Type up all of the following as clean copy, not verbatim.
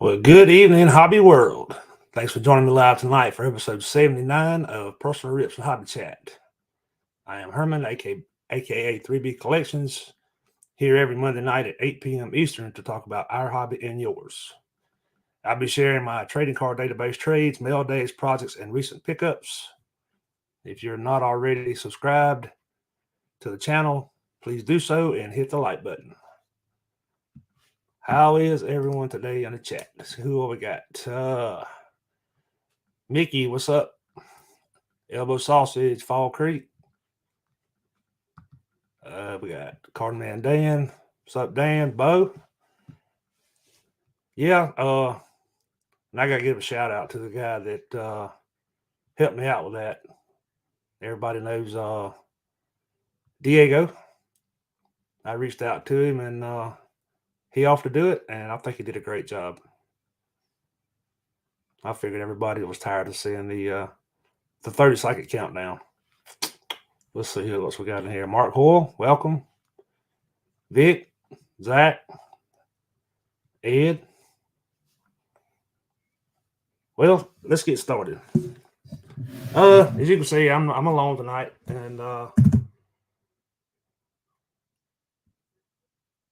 Well, good evening, Hobby World. Thanks for joining me live tonight for episode 79 of Personal Rips and Hobby Chat. I am Herman, aka 3B Collections, here every Monday night at 8 p.m. Eastern to talk about our hobby and yours. I'll be sharing my trading card database trades, mail days, projects, and recent pickups. If you're not already subscribed to the channel, please do so and hit the like button. How is everyone today on the chat? Let's see who we got. Mickey, what's up? Elbow Sausage, Fall Creek. We got Cardman Dan. What's up, Dan? Bo? Yeah, and I got to give a shout out to the guy that helped me out with that. Everybody knows Diego. I reached out to him and he offered to do it, and I think he did a great job. I figured everybody was tired of seeing the 30-second countdown. Let's see who else we got in here. Mark Hoyle, welcome. Vic, Zach, Ed. Well, let's get started. As you can see, I'm alone tonight, and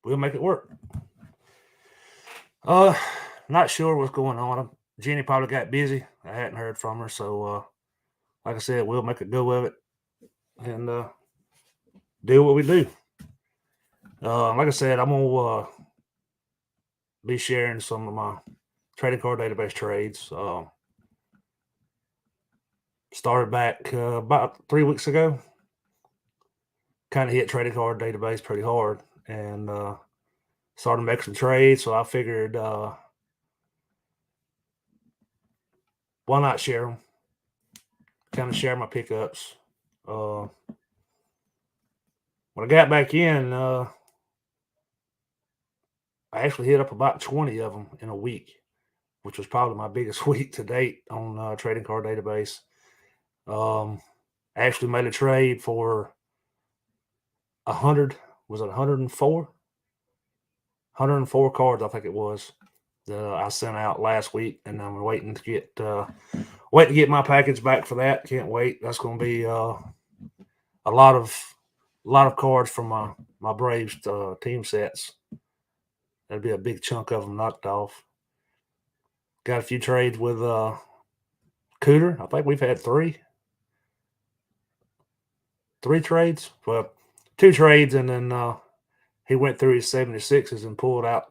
we'll make it work. Not sure what's going on. Jenny probably got busy. I hadn't heard from her, so like I said, we'll make a go of it and do what we do. Like I said, I'm gonna be sharing some of my trading card database trades. Started back about 3 weeks ago. Kind of hit trading card database pretty hard and started making some trades. So I figured, why not share them? Kind of share my pickups. When I got back in, I actually hit up about 20 of them in a week, which was probably my biggest week to date on trading card database. I actually made a trade for 100. Was it 104? 104 cards, I think it was. That I sent out last week, and I'm waiting to get my package back for that. Can't wait. That's going to be a lot of cards from my Braves team sets. That'd be a big chunk of them knocked off. Got a few trades with Cooter. I think we've had three trades. Well, 2 trades, and then he went through his 76s and pulled out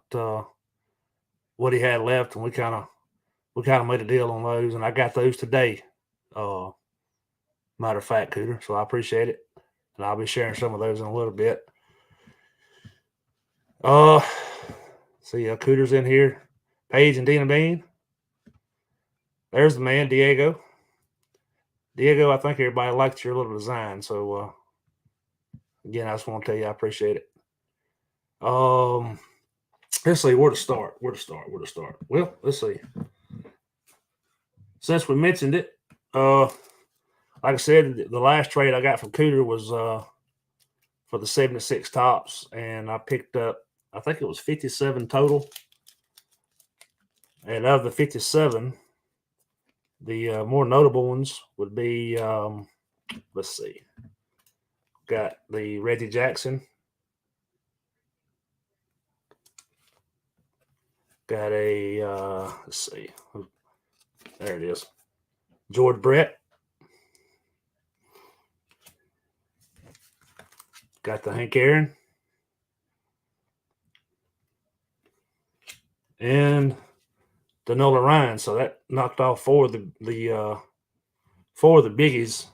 what he had left, and we kind of made a deal on those, and I got those today. Matter of fact, Cooter. So I appreciate it, and I'll be sharing some of those in a little bit. See, Cooter's in here. Paige and Dina Bean. There's the man, Diego. Diego, I think everybody liked your little design. So again, I just want to tell you I appreciate it. Let's see where to start. Well, let's see. Since we mentioned it, like I said, the last trade I got from Cooter was for the 76 tops, and I picked up, I think it was 57 total. And of the 57, the more notable ones would be, let's see, got the Reggie Jackson. Got a, let's see, there it is, George Brett. Got the Hank Aaron. And the Nola Ryan. So that knocked off 4 of the biggies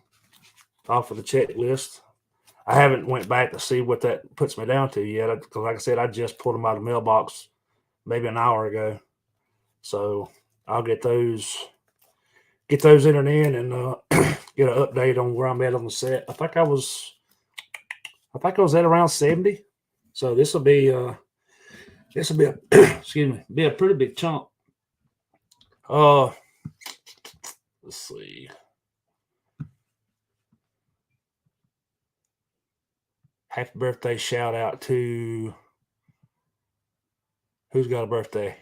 off of the checklist. I haven't went back to see what that puts me down to yet, because like I said, I just pulled them out of the mailbox maybe an hour ago. So I'll get those entered in and get an update on where I'm at on the set. I think I was at around 70. So this will be a excuse me, be a pretty big chunk. Let's see. Happy birthday shout out to, who's got a birthday?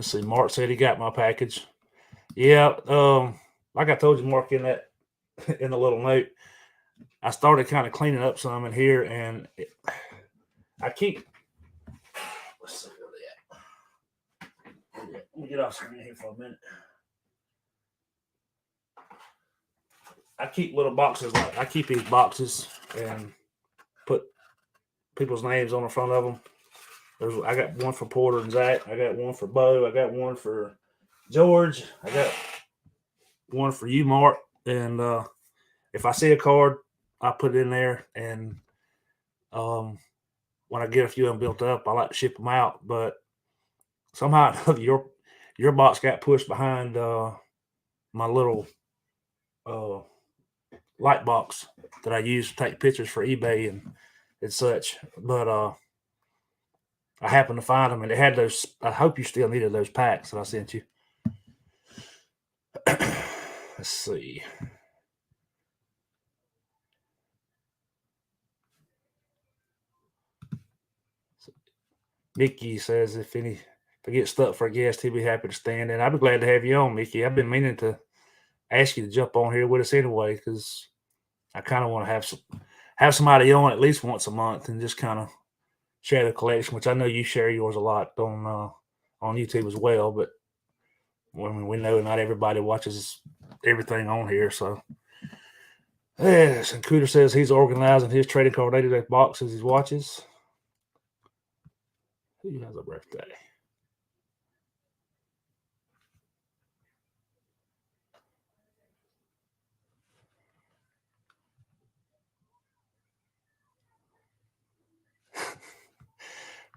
Let's see. Mark said he got my package. Yeah. Like I told you, Mark, in that in the little note, I started kind of cleaning up some in here, and I keep. Let's see where they at. Let me get off screen here for a minute. I keep little boxes. Like I keep these boxes and put people's names on the front of them. I got one for Porter and Zach. I got one for Bo. I got one for George. I got one for you, Mark. And if I see a card, I put it in there. And when I get a few of them built up, I like to ship them out. But somehow your box got pushed behind my little light box that I use to take pictures for eBay and such. But I happened to find them, and they had those. I hope you still needed those packs that I sent you. Let's see. Mickey says if I get stuck for a guest, he'd be happy to stand in. I'd be glad to have you on, Mickey. I've been meaning to ask you to jump on here with us anyway, because I kind of want to have somebody on at least once a month and just kind of share the collection, which I know you share yours a lot on YouTube as well. But I mean, we know not everybody watches everything on here, so. Yes, and Cooter says he's organizing his trading card 80-day boxes he watches. Who has a birthday?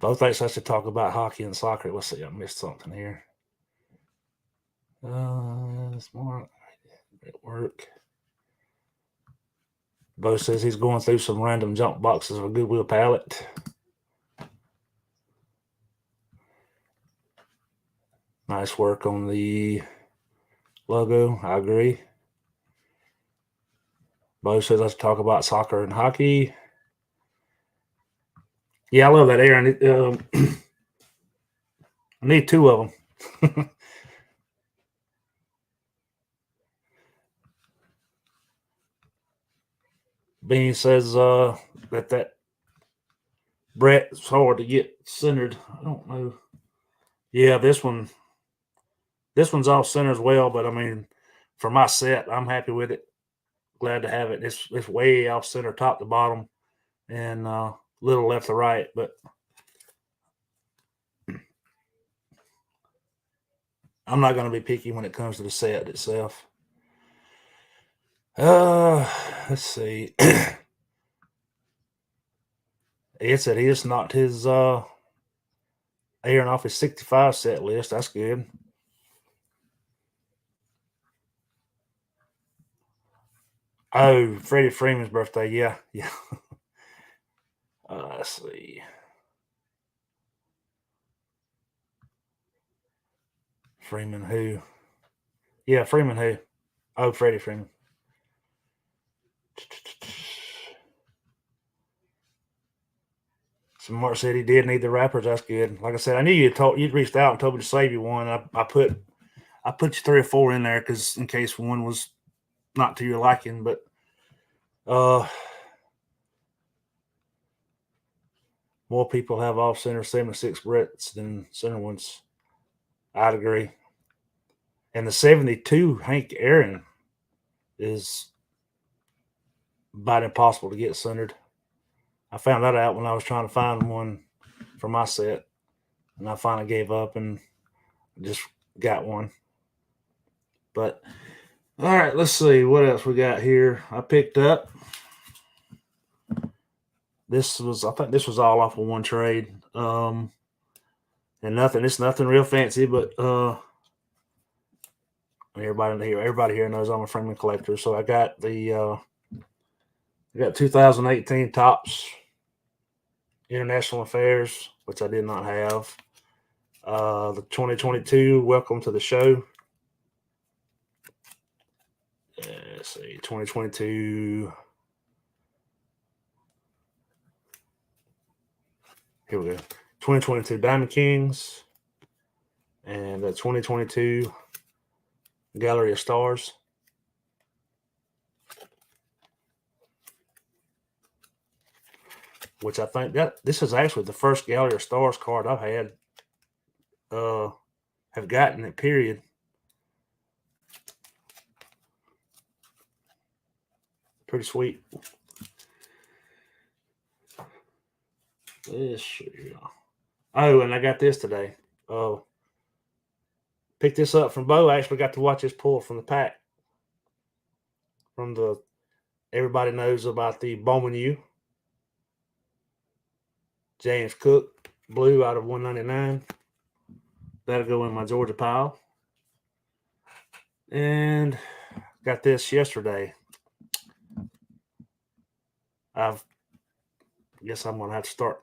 Both thinks I should talk about hockey and soccer. Let's see, I missed something here. Smart at work. Bo says he's going through some random junk boxes of a Goodwill pallet. Nice work on the logo. I agree. Bo says let's talk about soccer and hockey. Yeah, I love that, Aaron. I need two of them. Bean says that Brett's hard to get centered. I don't know. Yeah, this one's off center as well, but I mean, for my set, I'm happy with it. Glad to have it. It's way off center, top to bottom, and little left to right. But I'm not going to be picky when it comes to the set itself. Let's see. Ed said he just knocked his Aaron off his 65 set list. That's good. Oh, Freddie Freeman's birthday. Yeah. Let's see. Freeman who? Yeah, Freeman who? Oh, Freddie Freeman. So Mark said he did need the wrappers. That's good. Like I said, I knew you'd reached out and told me to save you one. I put you 3 or 4 in there because in case one was not to your liking. But more people have off center 76 Bretts than center ones. I'd agree. And the 72 Hank Aaron is about impossible to get centered. I found that out when I was trying to find one for my set, and I finally gave up and just got one. But all right, let's see what else we got here. I picked up. I think this was all off of one trade. And it's nothing real fancy, but everybody here knows I'm a Freeman collector. So I got I got 2018 Topps International Affairs, which I did not have. The 2022 Welcome to the Show. Let's see, 2022. Here we go. 2022 Diamond Kings. and the 2022 Gallery of Stars. Which I think that this is actually the first Gallery of Stars card I've had, have gotten it, period. Pretty sweet. Oh, and I got this today. Picked this up from Bo. I actually got to watch this pull from the pack. From the, everybody knows about the Bowman U. James Cook, blue out of 199. That'll go in my Georgia pile. And got this yesterday. I guess I'm going to have to start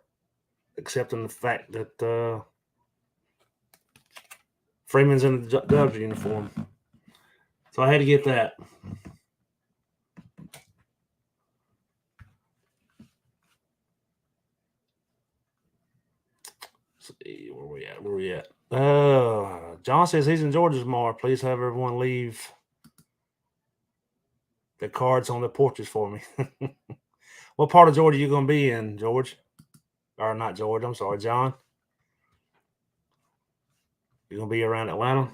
accepting the fact that Freeman's in the Dubs uniform. So I had to get that. Let's see, where we at? John says he's in Georgia tomorrow. Please have everyone leave the cards on the porches for me. What part of Georgia are you going to be in, George? Or not George, I'm sorry, John. You're going to be around Atlanta?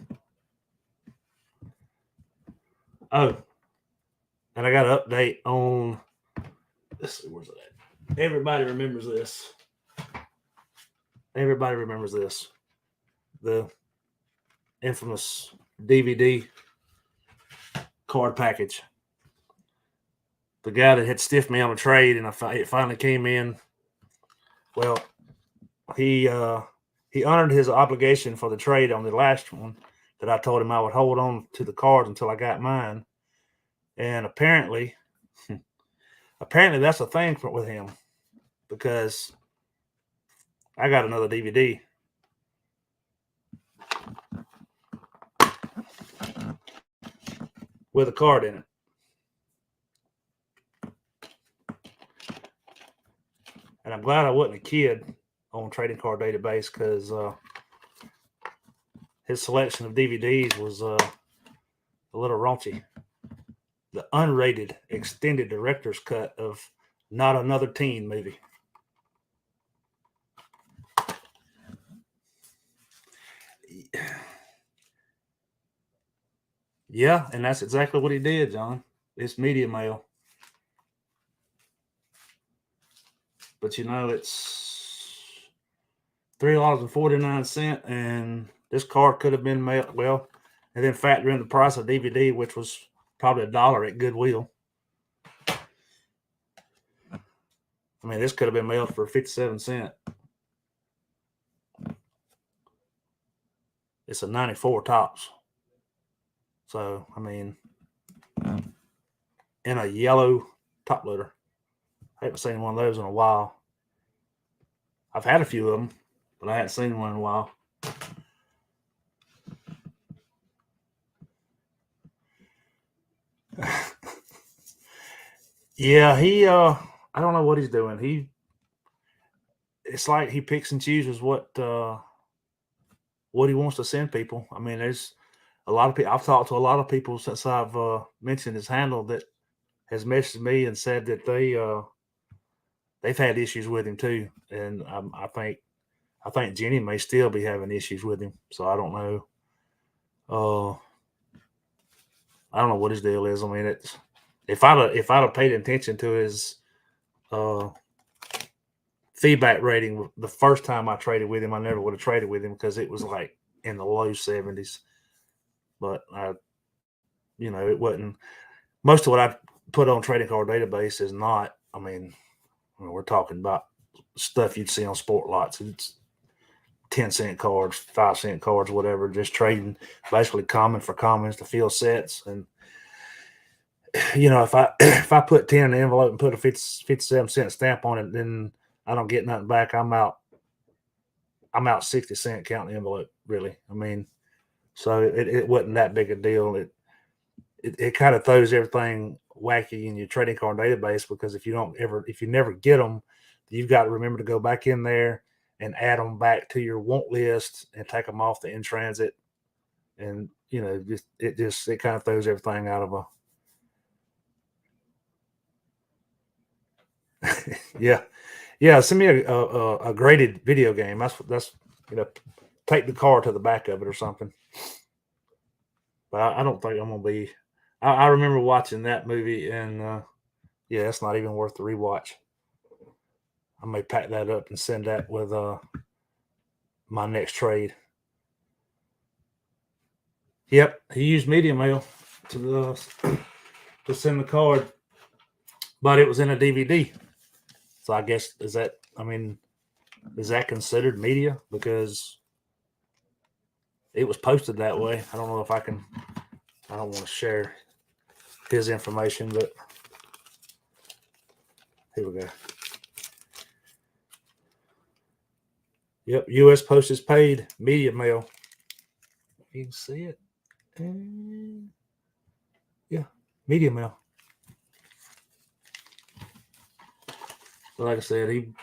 Oh, and I got an update on, let's see, where's it at? Everybody remembers this. The infamous DVD card package. The guy that had stiffed me on a trade, and it finally came in. Well, he honored his obligation for the trade on the last one that I told him I would hold on to the cards until I got mine. And apparently that's a thing with him, because I got another DVD. With a card in it. And I'm glad I wasn't a kid on Trading Card Database, because his selection of DVDs was a little raunchy. The unrated extended director's cut of Not Another Teen movie. Yeah, and that's exactly what he did, John. It's media mail. But it's $3.49, and this card could have been mailed. Well, and then factor in the price of DVD, which was probably $1 at Goodwill. I mean, this could have been mailed for 57 cents. It's a 94 tops. So, I mean, in a yellow top loader. I haven't seen one of those in a while. I've had a few of them, but I hadn't seen one in a while. Yeah, I don't know what he's doing. It's like he picks and chooses what he wants to send people. I mean, there's a lot of people. I've talked to a lot of people since I've mentioned his handle that has messaged me and said that they've had issues with him too. And I think Jenny may still be having issues with him. So I don't know. I don't know what his deal is. I mean, it's if I'd have paid attention to his feedback rating the first time I traded with him, I never would have traded with him, because it was like in the low 70s. But it wasn't. Most of what I put on Trading Card Database is not. I mean, we're talking about stuff you'd see on sport lots. It's 10-cent cards, 5-cent cards, whatever. Just trading basically common for commons to fill sets. And if I put 10 in the envelope and put a 57-cent stamp on it, then I don't get nothing back. I'm out 60 cents counting the envelope, really. I mean, so it wasn't that big a deal. It kind of throws everything wacky in your Trading Card Database, because if you never get them, you've got to remember to go back in there and add them back to your want list and take them off the in transit. And it kind of throws everything out of a yeah. Send me a graded video game. That's take the car to the back of it or something. But I don't think I'm gonna be. I remember watching that movie, and it's not even worth the rewatch. I may pack that up and send that with my next trade. Yep, he used media mail to send the card, but it was in a DVD. So I guess is that considered media because it was posted that way? I don't know if I can. I don't want to share his information, but here we go. Yep, U.S. Postage paid media mail. You can see it. And yeah, media mail. But like I said,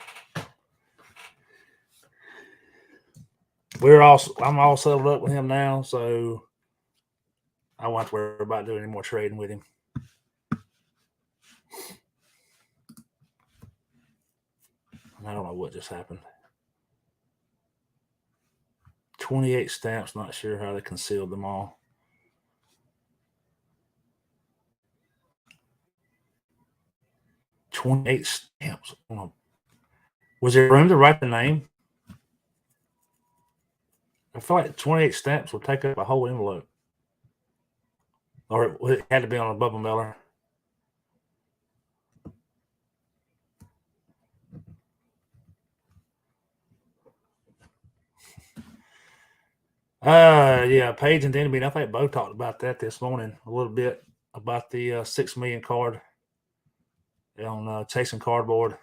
I'm all settled up with him now, so I won't have to worry about doing any more trading with him. And I don't know what just happened. 28 stamps, not sure how they concealed them all. $28 stamps. Was there room to write the name? I feel like 28 stamps would take up a whole envelope. Or it had to be on a bubble mailer. Yeah, Paige and Denby, I think both talked about that this morning a little bit about the 6 million card on Chasing Cardboard.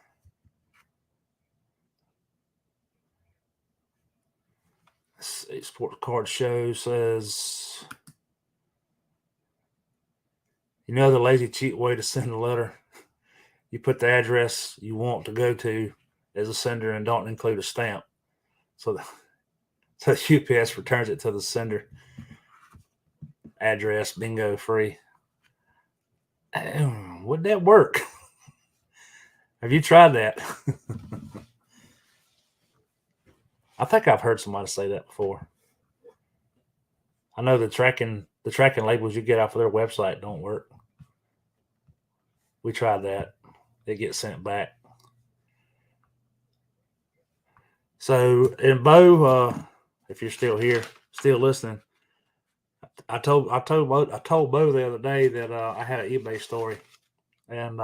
Sports Card Show says, the lazy cheap way to send a letter. You put the address you want to go to as a sender and don't include a stamp. So UPS returns it to the sender address. Bingo, free. Would that work? Have you tried that? I think I've heard somebody say that before. I know the tracking labels you get off of their website don't work. We tried that. They get sent back. So, and Bo, if you're still here, still listening, I told Bo the other day that I had an eBay story, and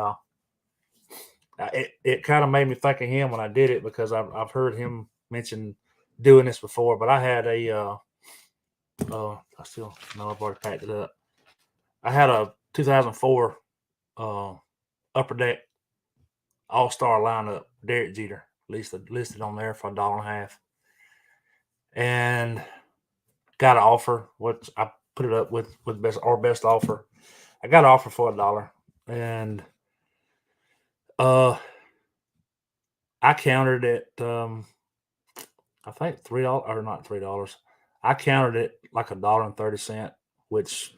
it kind of made me think of him when I did it because I've heard him mention doing this before. But I had I still know I've already packed it up. I had a 2004 Upper Deck All-Star lineup, Derek Jeter, listed on there for $1.50, and got an offer, which I put it up with best offer. I got an offer for $1, and I countered it. I think $3 or not $3. I countered it like $1.30, which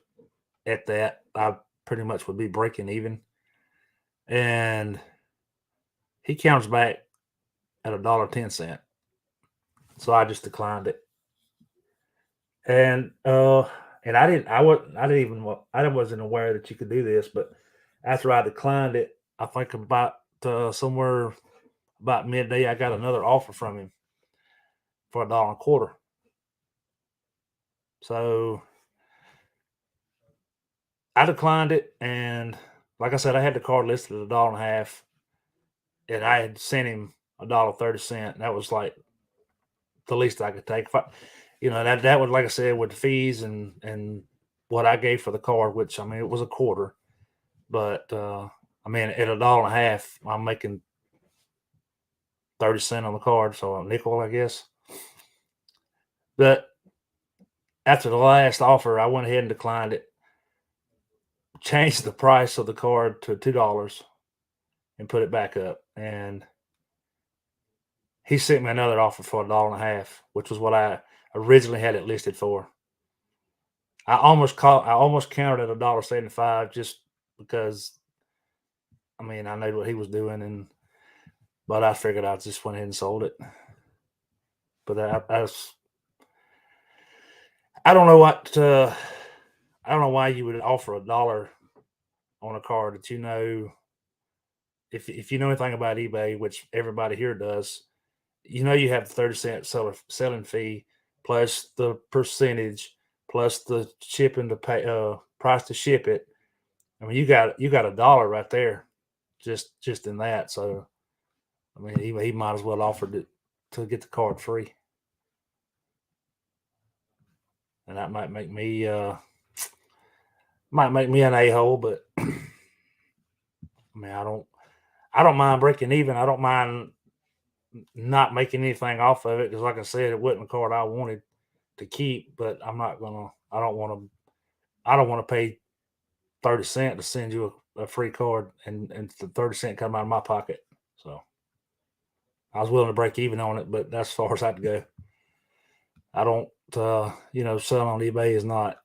at that I pretty much would be breaking even. And he counters back at $1.10. So I just declined it. And I wasn't aware that you could do this, but after I declined it, I think about somewhere about midday, I got another offer from him for $1.25. So I declined it, and like I said, I had the card listed at $1.50, and I had sent him $1.30. That was like the least I could take. That would, like I said, with the fees and what I gave for the card, which it was $0.25, but at $1.50, I'm making 30 cents on the card, so a nickel, I guess. But after the last offer, I went ahead and declined it, changed the price of the card to $2, and put it back up. And he sent me another offer for $1.50, which was what I originally had it listed for. I almost counted at $1.75 just because I mean I knew what he was doing, but I figured I just went ahead and sold it. But I don't know I don't know why you would offer $1 on a car that if you know anything about eBay, which everybody here does, you have the 30-cent selling fee plus the percentage plus the shipping to pay price to ship it. I mean, you got $1 right there, just in that. So, I mean, he might as well offered it to get the card free, and that might make me an a-hole. But I mean, I don't mind breaking even. I don't mind not making anything off of it because, like I said, it wasn't a card I wanted to keep. But I'm not gonna. I don't want to. I don't want to pay 30 cents to send you a free card, and the 30 cents come out of my pocket. So I was willing to break even on it, but that's as far as I'd go. I don't, selling on eBay is not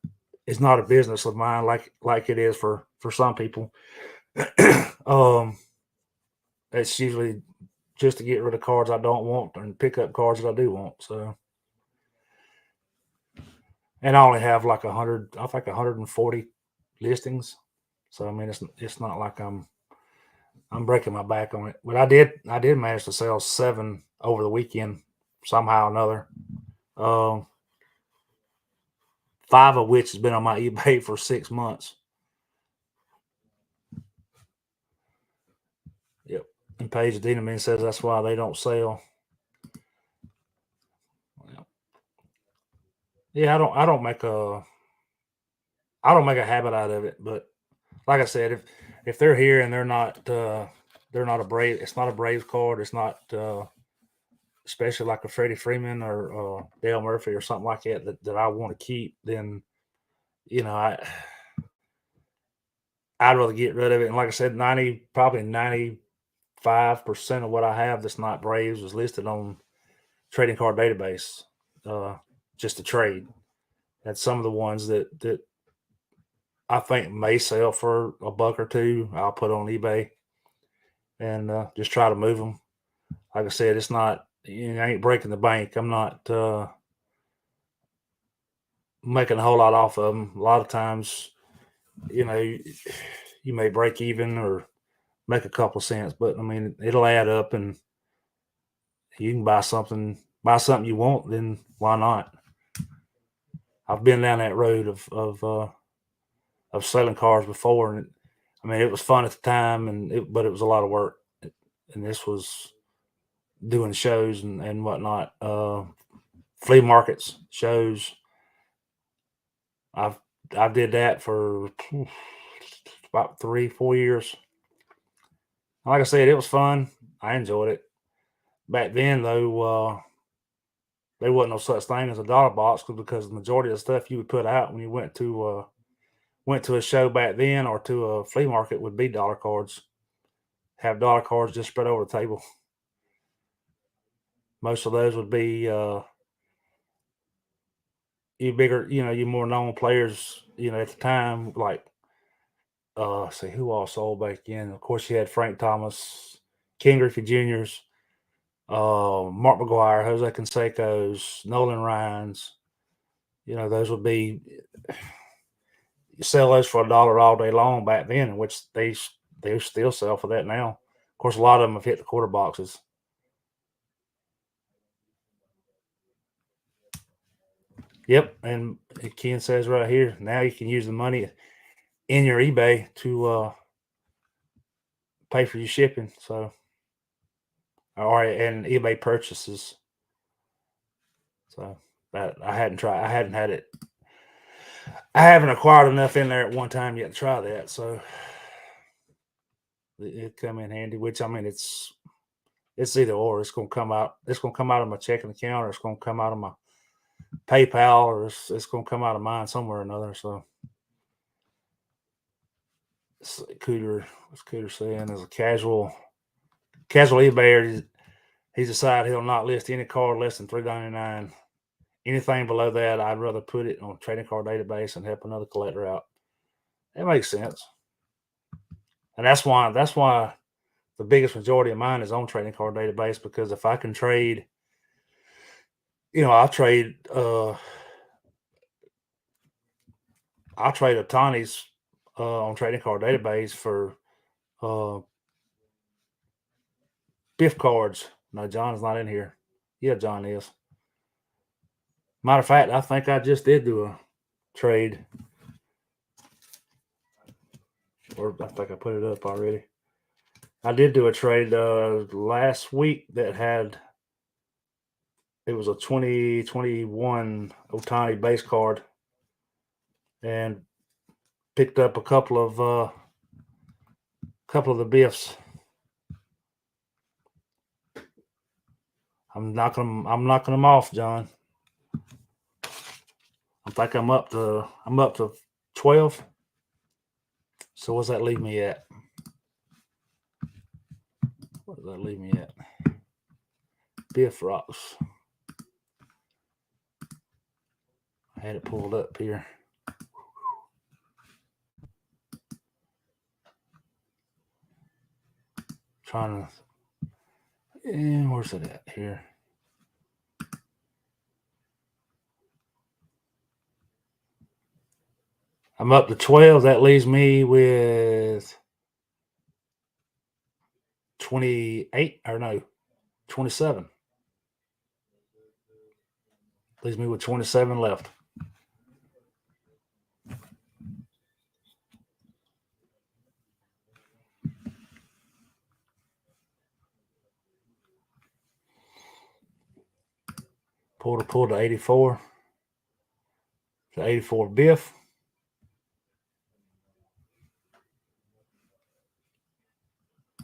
a business of mine like it is for some people. It's usually just to get rid of cards I don't want and pick up cards that I do want. So, and I only have like 100, I think 140 listings. So I mean, it's not like I'm breaking my back on it. But I did manage to sell 7 over the weekend somehow or another. 5 of which has been on my eBay for 6 months. Yep. And Paige Dienaman says that's why they don't sell. Yeah, I don't make a habit out of it, but like I said, if they're here and they're not a Brave, it's not a Braves card, it's not especially like a Freddie Freeman or Dale Murphy or something like that I want to keep, then I'd rather get rid of it. And like I said, probably 95% of what I have that's not Braves was listed on trading card database, just to trade. And some of the ones that I think may sell for a buck or two, I'll put on eBay and just try to move them. Like I said, it's not, I ain't breaking the bank. I'm not making a whole lot off of them. A lot of times, you know, you may break even or make a couple of cents, but I mean, it'll add up and you can buy something you want, then why not? I've been down that road of selling cars before, and I mean, it was fun at the time, but it was a lot of work. And this was doing shows and whatnot, flea markets, shows. I've I did that for about 3-4 years. Like I said, it was fun. I enjoyed it. Back then, though, there wasn't no such thing as a dollar box because the majority of the stuff you would put out when you went to a show back then or to a flea market would be dollar cards. Have dollar cards just spread over the table. Most of those would be you bigger, you more known players, at the time, like say who all sold back then. Of course, you had Frank Thomas, King Griffey Jr.'s, Mark McGuire, Jose Canseco's, Nolan Ryan's. Those would be you sell those for $1 all day long back then, in which they still sell for that now. Of course, a lot of them have hit the quarter boxes. Yep, and Ken says right here, now you can use the money in your eBay to pay for your shipping. So, and eBay purchases. So that I hadn't tried. I hadn't had it. I haven't acquired enough in there at one time yet to try that. So it come in handy. Which I mean, it's either or. It's gonna come out. It's gonna come out of my checking account, or it's gonna come out of my PayPal, or it's gonna come out of mine somewhere or another. So. What's Cooter saying? As a casual eBayer, He's decided he'll not list any card less than $3.99. Anything below that, I'd rather put it on a trading card database and help another collector out. It makes sense. And that's why the biggest majority of mine is on trading card database, because if I can trade, I'll trade Otani's on trading card database for Biff cards. No, John's not in here. Yeah, John is. Matter of fact, I think I just did do a trade. Or I think I put it up already. I did do a trade last week that had, it was a 2021 Otani base card, and picked up a couple of the Biffs. I'm knocking them off, John. I think I'm up to 12. So what's that leave me at? What does that leave me at? Biff Rocks. I had it pulled up here. Trying to, where's it at here? I'm up to 12. That leaves me with 28, or no, 27. Leaves me with 27 left. Pull to 84. The 84 Biff.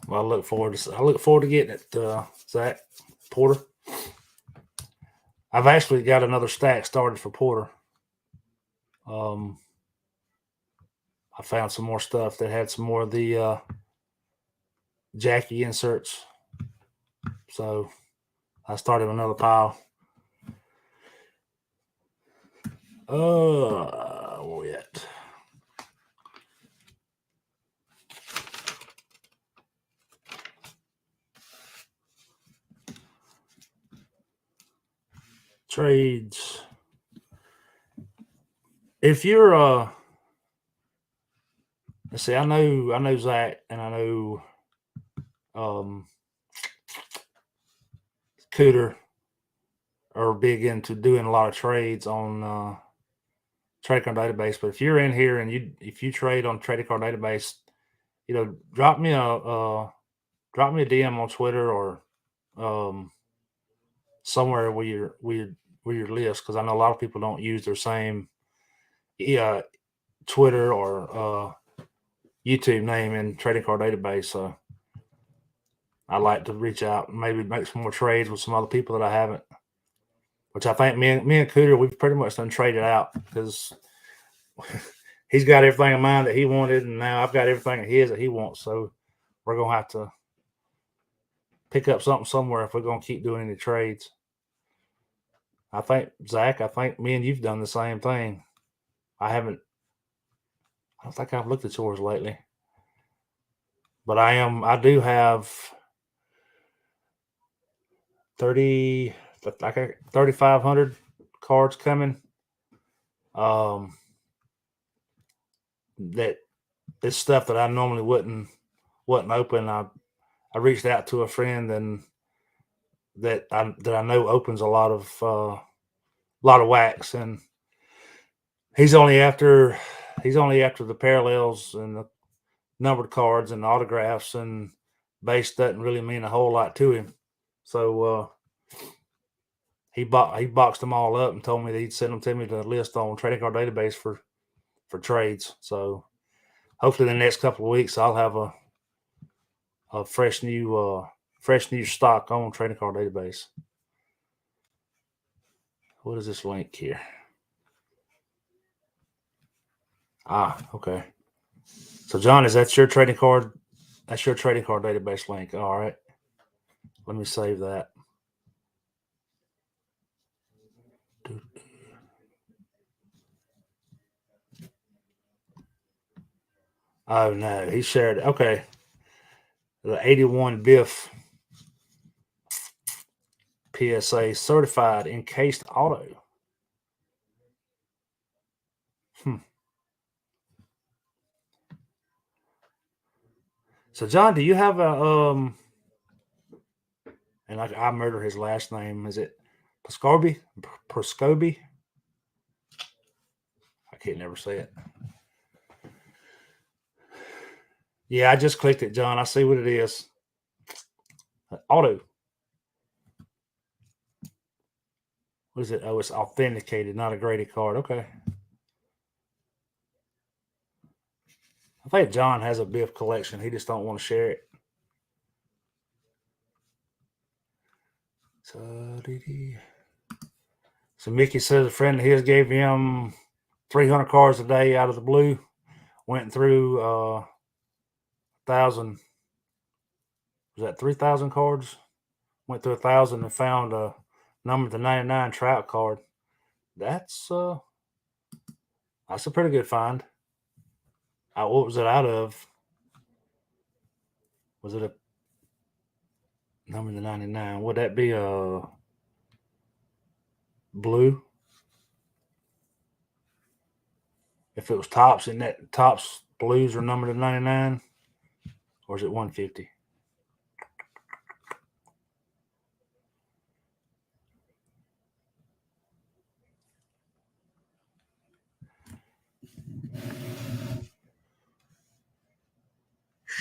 Well, I look forward to getting it, Zach Porter. I've actually got another stack started for Porter. I found some more stuff that had some more of the Jackie inserts, so I started another pile. Where we at? Trades. If you're let's see, I know Zach, and I know Cooter are big into doing a lot of trades on trading card database. But if you're in here and if you trade on trading card database, drop me a DM on Twitter or somewhere where your list, because I know a lot of people don't use their same Twitter or YouTube name in trading card database. So I like to reach out and maybe make some more trades with some other people that I haven't. Which I think me and Cooter, we've pretty much done traded out, because he's got everything in mind that he wanted, and now I've got everything of his that he wants. So we're gonna have to pick up something somewhere if we're gonna keep doing any trades. I think, Zach, me and you've done the same thing. I don't think I've looked at yours lately, but I do have 3,500 cards coming. That it's stuff that I normally wouldn't open. I reached out to a friend and that I know opens a lot of wax, and he's only after the parallels and the numbered cards and autographs, and base doesn't really mean a whole lot to him. So he boxed them all up and told me that he'd send them to me to list on trading card database for trades. So hopefully in the next couple of weeks I'll have a fresh new stock on trading card database. What is this link here? Okay. So John, is that your trading card? That's your trading card database link. All right. Let me save that. Oh no, he shared it. Okay. The 81 Biff PSA certified encased auto. So John, do you have a and I murder his last name. Is it Proscoby? Proscoby? I can't never say it. Yeah, I just clicked it, John. I see what it is. Auto. What is it? Oh, it's authenticated, not a graded card. Okay. I think John has a Biff collection. He just don't want to share it. So Mickey says a friend of his gave him 300 cards a day out of the blue. Went through 1,000. Was that 3,000 cards? Went through 1,000 and found a number to 99 trout card. That's a pretty good find. What was it out of? Was it a number to 99? Would that be a blue? If it was tops, and that tops blues are numbered to 99, or is it 150?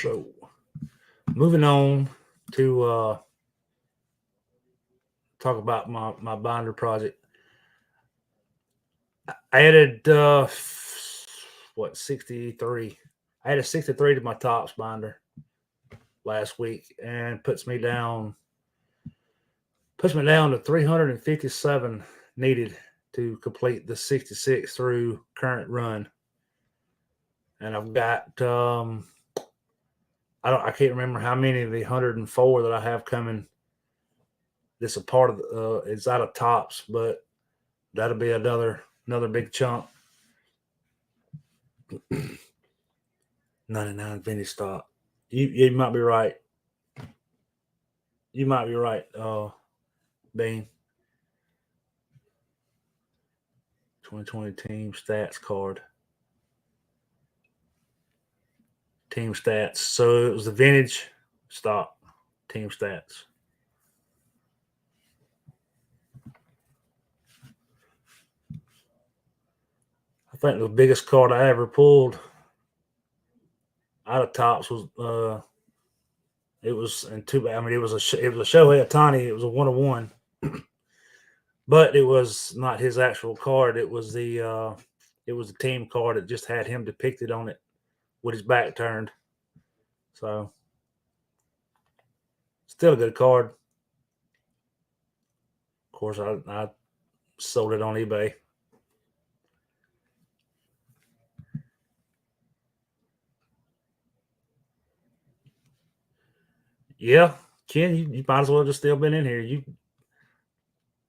So, moving on to talk about my binder project. I added 63. I added 63 to my tops binder last week, and puts me down to 357 needed to complete the 66 through current run. And I've got I can't remember how many of the 104 that I have coming. This is a part of it's out of tops, but that'll be another big chunk. 99 vintage stock. You might be right. You might be right, Bean. 2020 team stats card. Team stats. So it was the vintage stock team stats. I think the biggest card I ever pulled out of tops was it was in two. I mean, it was a Shohei Ohtani. It was a 101, but it was not his actual card. It was the team card that just had him depicted on it with his back turned. So still a good card. Of course, I sold it on eBay. Yeah, Ken, you might as well just still been in here. You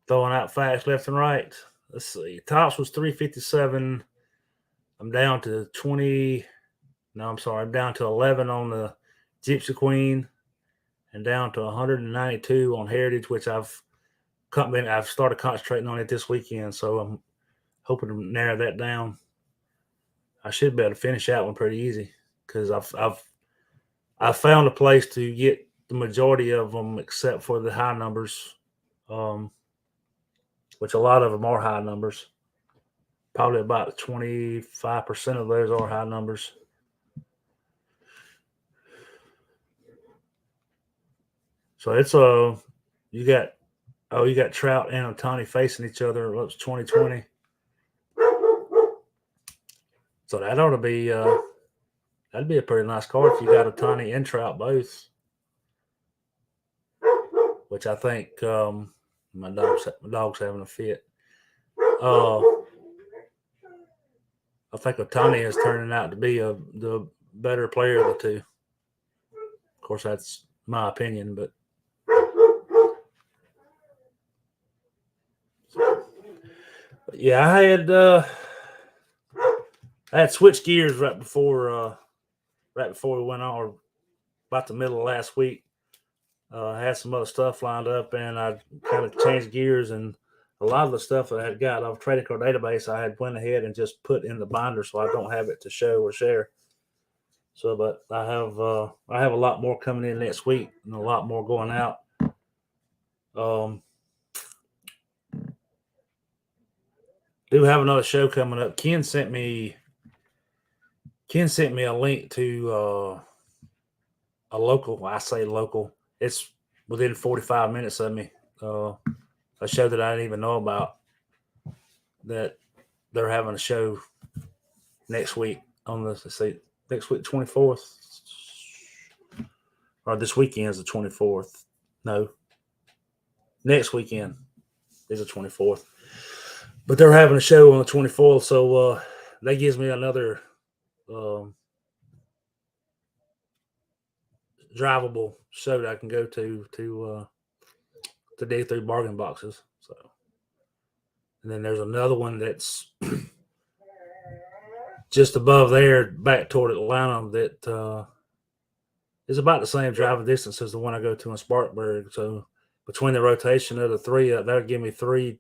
throwing out facts left and right. Let's see. Tops was 357. I'm down to 20. No, I'm sorry. I'm down to 11 on the Gypsy Queen, and down to 192 on Heritage, which I've started concentrating on it this weekend. So I'm hoping to narrow that down. I should be able to finish that one pretty easy because I've found a place to get the majority of them, except for the high numbers, which a lot of them are high numbers. Probably about 25% of those are high numbers. So it's you got Trout and Ohtani facing each other. It's 2020. So that ought to be that'd be a pretty nice card if you got Ohtani and Trout both. Which I think my dog's having a fit. I think Ohtani is turning out to be the better player of the two. Of course, that's my opinion, but yeah, I had switched gears right before right before we went on, or about the middle of last week. I had some other stuff lined up, and I kind of changed gears, and a lot of the stuff that I had got off trading card database, I had went ahead and just put in the binder, so I don't have it to show or share. So, but I have a lot more coming in next week, and a lot more going out. Do have another show coming up. Ken sent me a link to a local. I say local. It's within 45 minutes of me. A show that I didn't even know about. That they're having a show next week on the next week 24th, or this weekend is the 24th. No, next weekend is the 24th. But they're having a show on the 24th, so that gives me another drivable show that I can go to dig through bargain boxes. So, and then there's another one that's just above there, back toward Atlanta, that is about the same driving distance as the one I go to in Spartanburg. So between the rotation of the three, that'll give me three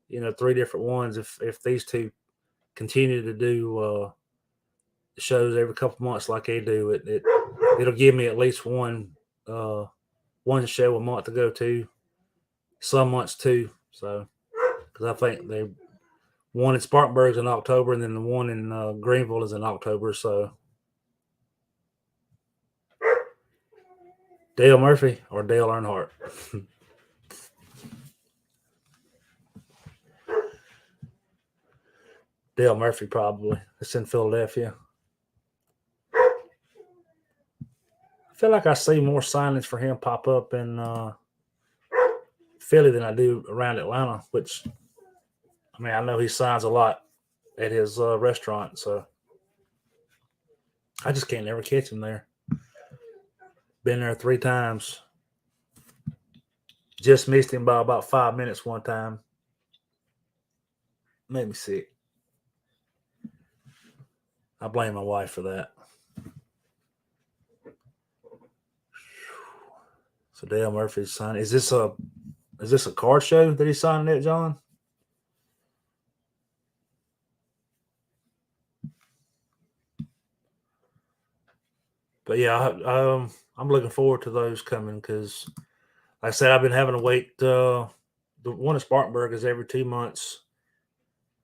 different ones. If these two continue to do shows every couple months like they do, it'll give me at least one show a month to go to. Some months two. So because I think they one in Spartanburg is in October, and then the one in Greenville is in October. So Dale Murphy or Dale Earnhardt. Dale Murphy, probably. It's in Philadelphia. I feel like I see more signings for him pop up in Philly than I do around Atlanta, which, I mean, I know he signs a lot at his restaurant, so I just can't never catch him there. Been there 3 times. Just missed him by about 5 minutes one time. Made me sick. I blame my wife for that. So Dale Murphy's signing. Is this a card show that he's signing at, John? But yeah, I'm looking forward to those coming because, like I said, I've been having to wait. The one in Spartanburg is every 2 months,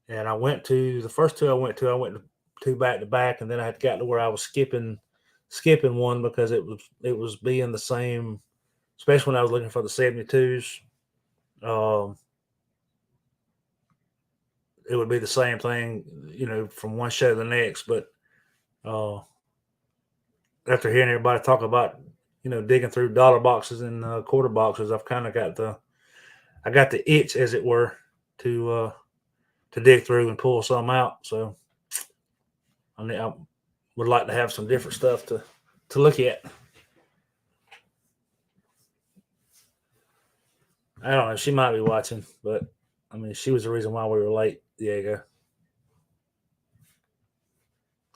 and I went to the first two. I went to 2 back to back, and then I had got to where I was skipping one because it was being the same, especially when I was looking for the 72s. It would be the same thing, from one show to the next. But after hearing everybody talk about, digging through dollar boxes and quarter boxes, I've kind of got the itch, as it were, to dig through and pull some out. So I would like to have some different stuff to look at. I don't know. She might be watching, but I mean, she was the reason why we were late, Diego.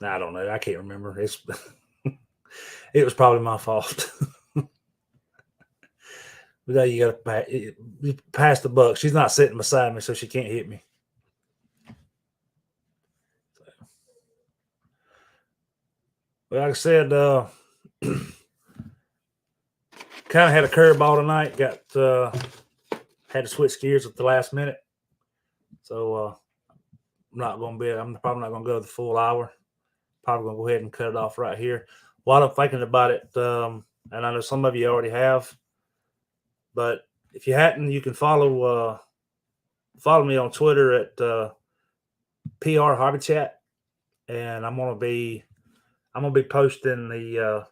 I don't know. I can't remember. It was probably my fault. But you got to pass the buck. She's not sitting beside me, so she can't hit me. But like I said, kind of had a curveball tonight. Had to switch gears at the last minute, so I'm probably not going to go the full hour. Probably going to go ahead and cut it off right here. While I'm thinking about it, and I know some of you already have, but if you hadn't, you can follow me on Twitter at PR Hobby Chat, and I'm gonna be posting the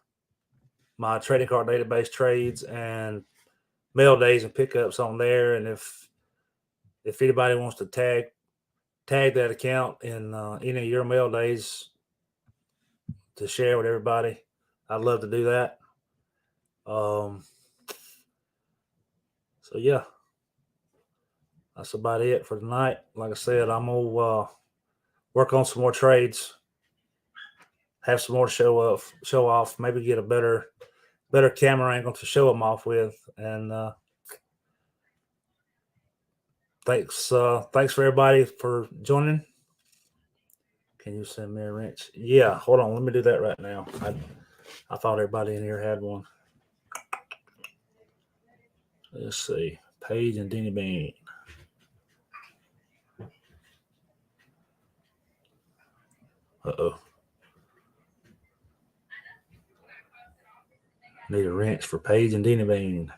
my trading card database trades and mail days and pickups on there. And if anybody wants to tag that account in any of your mail days to share with everybody, I'd love to do that. So yeah, that's about it for tonight. Like I said, I'm gonna work on some more trades have some more to show off. Maybe get a better camera angle to show them off with. And thanks for everybody for joining. Can you send me a wrench? Yeah, hold on. Let me do that right now. I thought everybody in here had one. Let's see. Paige and Denny Bean. Uh-oh. Need a wrench for Paige and Denny Bean.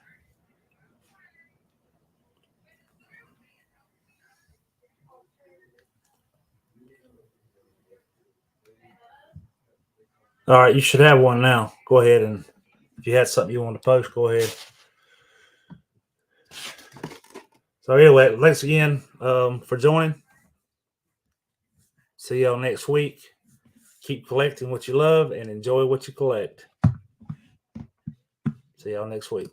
All right, you should have one now. Go ahead, and if you had something you want to post, go ahead. So anyway, thanks again for joining. See y'all next week. Keep collecting what you love and enjoy what you collect. See y'all next week.